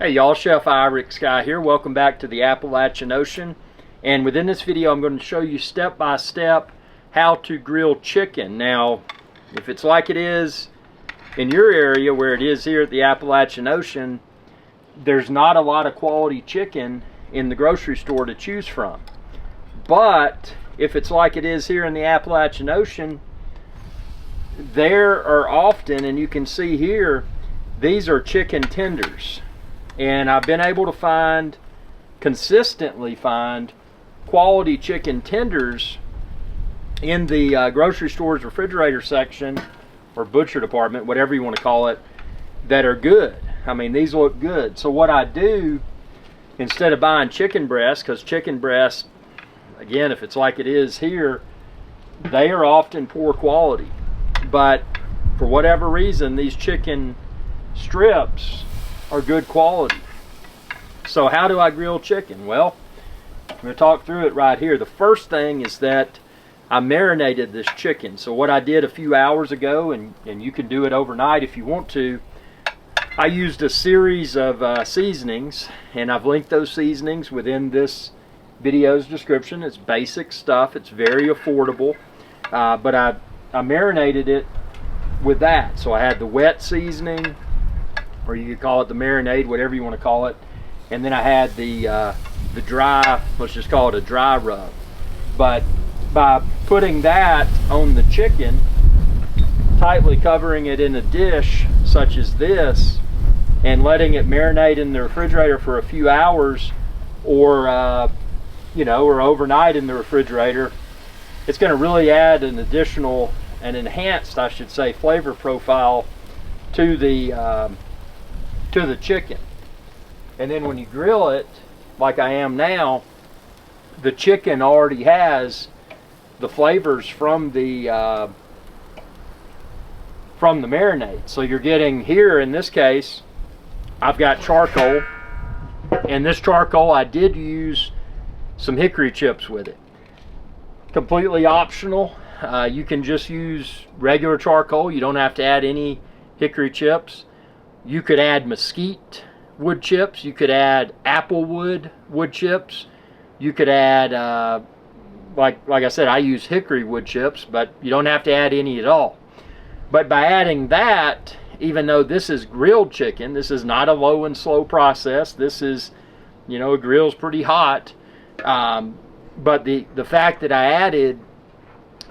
Hey y'all, Chef IrixGuy here. Welcome back to the Appalachian Ocean. And within this video I'm going to show you step by step how to grill chicken. Now, if it's like it is in your area where it is here at the Appalachian Ocean, there's not a lot of quality chicken in the grocery store to choose from. But if it's like it is here in the Appalachian Ocean, there are often, and you can see here, these are chicken tenders. And I've been able to consistently find quality chicken tenders in the grocery store's refrigerator section or butcher department, whatever you want to call it, that are good. I mean, these look good. So what I do, instead of buying chicken breast, because chicken breast, again, if it's like it is here, they are often poor quality. But for whatever reason, these chicken strips are good quality. So how do I grill chicken? Well, I'm going to talk through it right here. The first thing is that I marinated this chicken. So what I did a few hours ago, and you can do it overnight if you want to, I used a series of seasonings, and I've linked those seasonings within this video's description. It's basic stuff. It's very affordable, but I marinated it with that. So I had the wet seasoning, or you could call it the marinade, whatever you want to call it. And then I had the dry, let's just call it a dry rub. But by putting that on the chicken, tightly covering it in a dish such as this, and letting it marinate in the refrigerator for a few hours, or or overnight in the refrigerator, it's going to really add an additional, an enhanced, I should say, flavor profile to the chicken. And then when you grill it like I am now, the chicken already has the flavors from the marinade. So you're getting here, in this case, I've got charcoal, and this charcoal, I did use some hickory chips with it. Completely optional. You can just use regular charcoal. You don't have to add any hickory chips. You could add mesquite wood chips. You could add applewood wood chips. You could add, like I said, I use hickory wood chips, but you don't have to add any at all. But by adding that, even though this is grilled chicken, this is not a low and slow process. This is, it grills pretty hot. But the fact that I added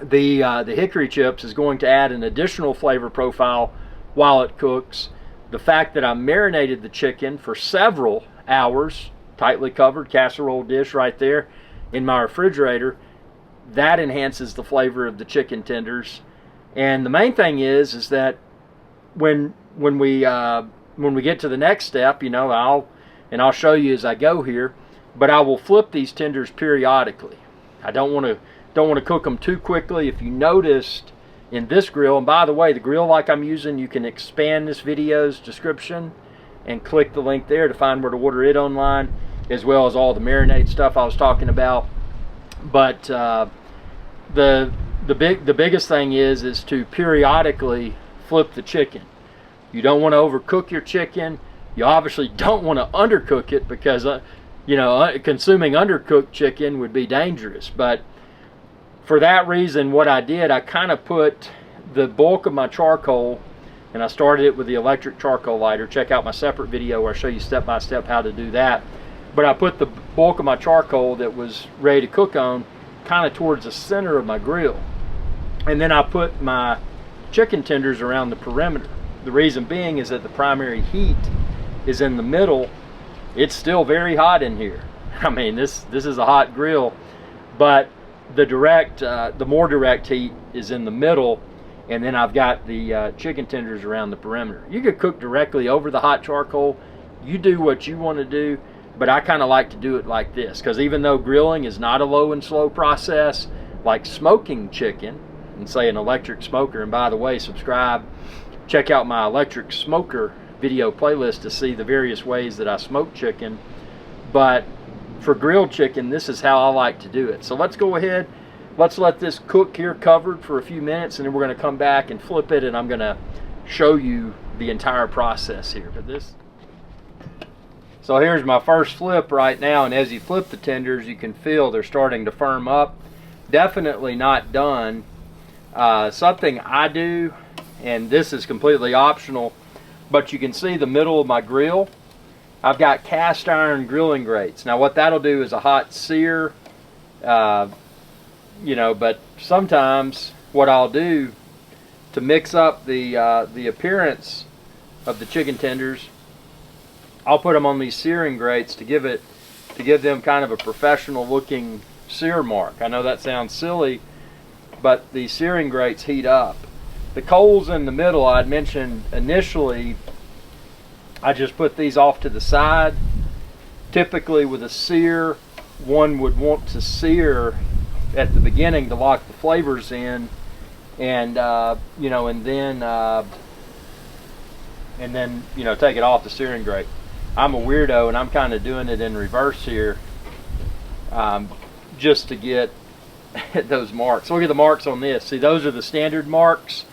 the hickory chips is going to add an additional flavor profile while it cooks. The fact that I marinated the chicken for several hours, tightly covered, casserole dish right there in my refrigerator, that enhances the flavor of the chicken tenders. And the main thing is that when we get to the next step, I'll show you as I go here, but I will flip these tenders periodically. I don't want to cook them too quickly. If you noticed in this grill, and by the way, the grill like I'm using, you can expand this video's description and click the link there to find where to order it online, as well as all the marinade stuff I was talking about. But the biggest thing is to periodically flip the chicken. You don't want to overcook your chicken. You obviously don't want to undercook it, because consuming undercooked chicken would be dangerous. But for that reason, what I did, I kind of put the bulk of my charcoal, and I started it with the electric charcoal lighter. Check out my separate video where I show you step by step how to do that. But I put the bulk of my charcoal that was ready to cook on kind of towards the center of my grill. And then I put my chicken tenders around the perimeter. The reason being is that the primary heat is in the middle. It's still very hot in here. I mean, this is a hot grill, but the more direct heat is in the middle, and then I've got the chicken tenders around the perimeter. You could cook directly over the hot charcoal. You do what you want to do, but I kind of like to do it like this, because even though grilling is not a low and slow process like smoking chicken, and say an electric smoker, and by the way, check out my electric smoker video playlist to see the various ways that I smoke chicken. But for grilled chicken, this is how I like to do it. So let's go ahead, let's let this cook here covered for a few minutes, and then we're going to come back and flip it, and I'm going to show you the entire process here. But this So here's my first flip right now, and as you flip the tenders, you can feel they're starting to firm up. Definitely not done. Something I do, and this is completely optional, but you can see the middle of my grill. I've got cast iron grilling grates. Now what that'll do is a hot sear, you know, but sometimes what I'll do to mix up the appearance of the chicken tenders, I'll put them on these searing grates to give them kind of a professional looking sear mark. I know that sounds silly, but the searing grates heat up. The coals in the middle, I'd mentioned initially, I just put these off to the side. Typically with a sear, one would want to sear at the beginning to lock the flavors in, and you know, and then you know, take it off the searing grate. I'm a weirdo, and I'm kind of doing it in reverse here, just to get those marks. Look at the marks on this. See, those are the standard marks,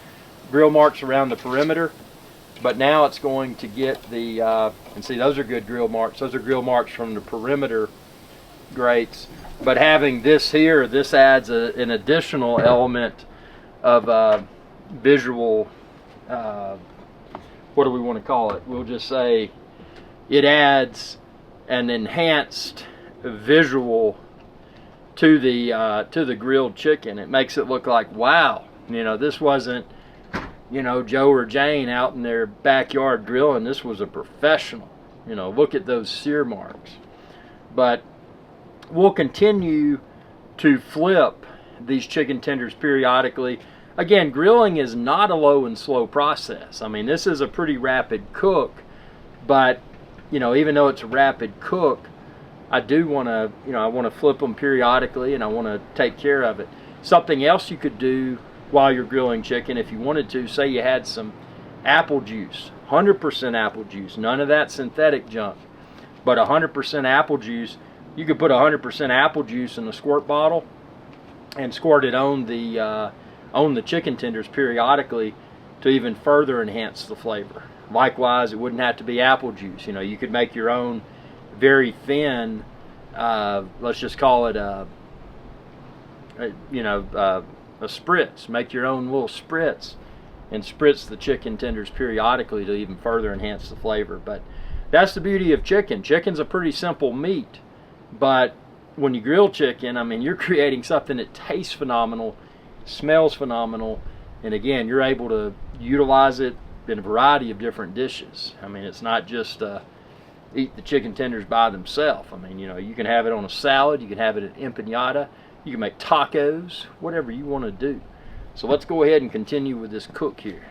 grill marks around the perimeter. But now it's going to get the, and see, those are good grill marks. Those are grill marks from the perimeter grates. But having this here, this adds an additional element of visual, what do we want to call it? We'll just say it adds an enhanced visual to the grilled chicken. It makes it look like, wow, you know, this wasn't, you know, Joe or Jane out in their backyard grilling. This was a professional. You know, look at those sear marks. But we'll continue to flip these chicken tenders periodically. Again, grilling is not a low and slow process. I mean, this is a pretty rapid cook, but you know, even though it's a rapid cook, I do want to, you know, I want to flip them periodically, and I want to take care of it. Something else you could do while you're grilling chicken, if you wanted to, say you had some apple juice, 100% apple juice, none of that synthetic junk, but 100% apple juice. You could put 100% apple juice in a squirt bottle and squirt it on the chicken tenders periodically to even further enhance the flavor. Likewise, it wouldn't have to be apple juice. You know, you could make your own very thin, let's just call it a spritz. Make your own little spritz and spritz the chicken tenders periodically to even further enhance the flavor. But that's the beauty of chicken. Chicken's a pretty simple meat, but when you grill chicken, I mean, you're creating something that tastes phenomenal, smells phenomenal, and again, you're able to utilize it in a variety of different dishes. I mean, it's not just eat the chicken tenders by themselves. I mean, you know, you can have it on a salad, you can have it at empanada, you can make tacos, whatever you want to do. So let's go ahead and continue with this cook here.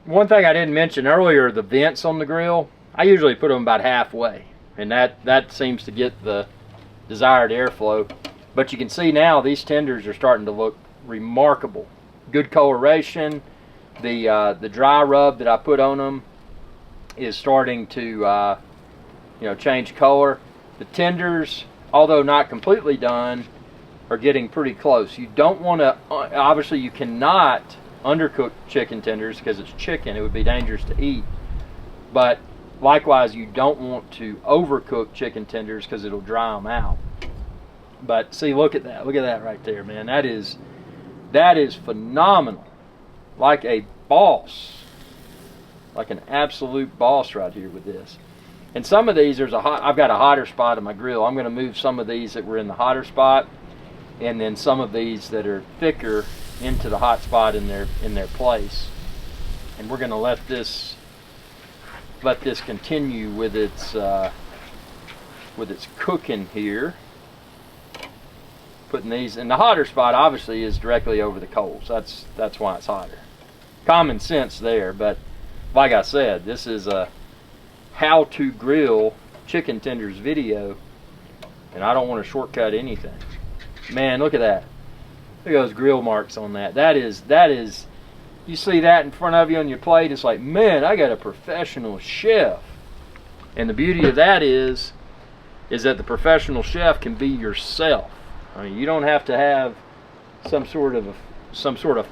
One thing I didn't mention earlier, the vents on the grill, I usually put them about halfway, and that seems to get the desired airflow. But you can see now these tenders are starting to look remarkable. Good coloration. The dry rub that I put on them is starting to you know, change color. The tenders, although not completely done, are getting pretty close. You don't want to, obviously you cannot undercook chicken tenders because it's chicken. It would be dangerous to eat. But likewise, you don't want to overcook chicken tenders because it'll dry them out. But see, look at that. Look at that right there, man. That is phenomenal. Like a boss. Like an absolute boss right here with this. And some of these, I've got a hotter spot on my grill. I'm going to move some of these that were in the hotter spot, and then some of these that are thicker into the hot spot in their place. And we're going to let this continue with its cooking here. Putting these in the hotter spot, obviously, is directly over the coals. That's why it's hotter. Common sense there, but like I said, this is a how to grill chicken tenders video, and I don't want to shortcut anything. Man, look at that. Look at those grill marks on that. That is, you see that in front of you on your plate, it's like, man, I got a professional chef. And the beauty of that is that the professional chef can be yourself. I mean, you don't have to have some sort of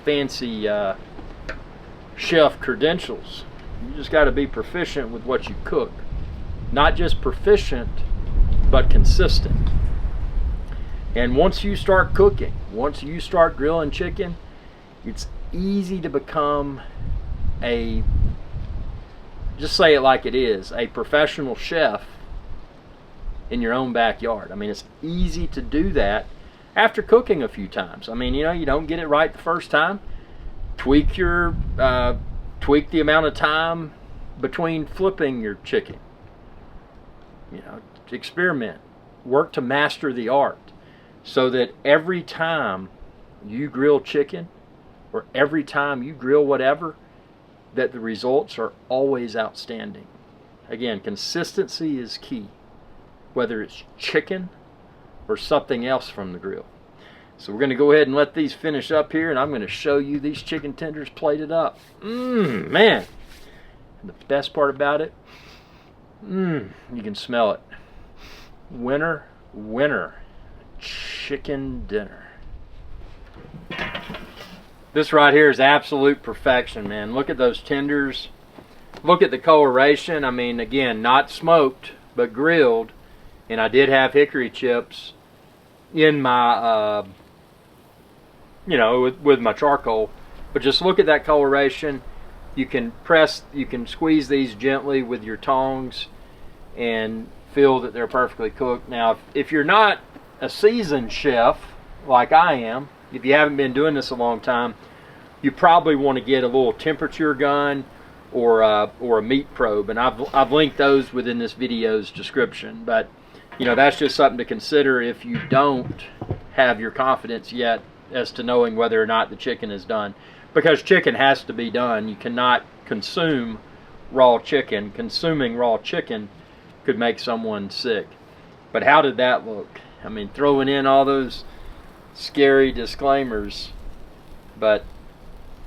fancy chef credentials. You just got to be proficient with what you cook. Not just proficient, but consistent. And once you start cooking, once you start grilling chicken, it's easy to become a, just say it like it is, a professional chef in your own backyard. I mean, it's easy to do that after cooking a few times. I mean, you know, you don't get it right the first time. Tweak the amount of time between flipping your chicken. You know, experiment. Work to master the art, so that every time you grill chicken, or every time you grill whatever, that the results are always outstanding. Again, consistency is key, whether it's chicken or something else from the grill. So we're going to go ahead and let these finish up here, and I'm going to show you these chicken tenders plated up. Man. And the best part about it, you can smell it. Winter chicken dinner. This right here is absolute perfection, man. Look at those tenders. Look at the coloration. I mean, again, not smoked, but grilled. And I did have hickory chips in my, with my charcoal. But just look at that coloration. You can squeeze these gently with your tongs and feel that they're perfectly cooked. Now, if you're not a seasoned chef like I am, if you haven't been doing this a long time, you probably want to get a little temperature gun or a meat probe, and I've linked those within this video's description. But you know, that's just something to consider if you don't have your confidence yet as to knowing whether or not the chicken is done, because chicken has to be done. You cannot consume raw chicken. Consuming raw chicken could make someone sick. But how did that look? I mean, throwing in all those scary disclaimers, but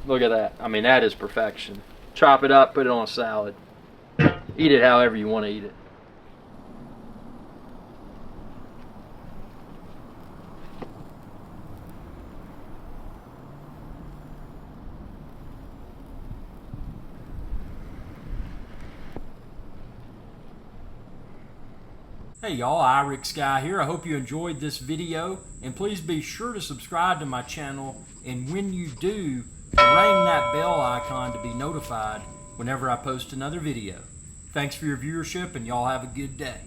look at that. I mean, that is perfection. Chop it up, put it on a salad. Eat it however you want to eat it. Hey y'all, IrixGuy here. I hope you enjoyed this video, and please be sure to subscribe to my channel, and when you do, ring that bell icon to be notified whenever I post another video. Thanks for your viewership, and y'all have a good day.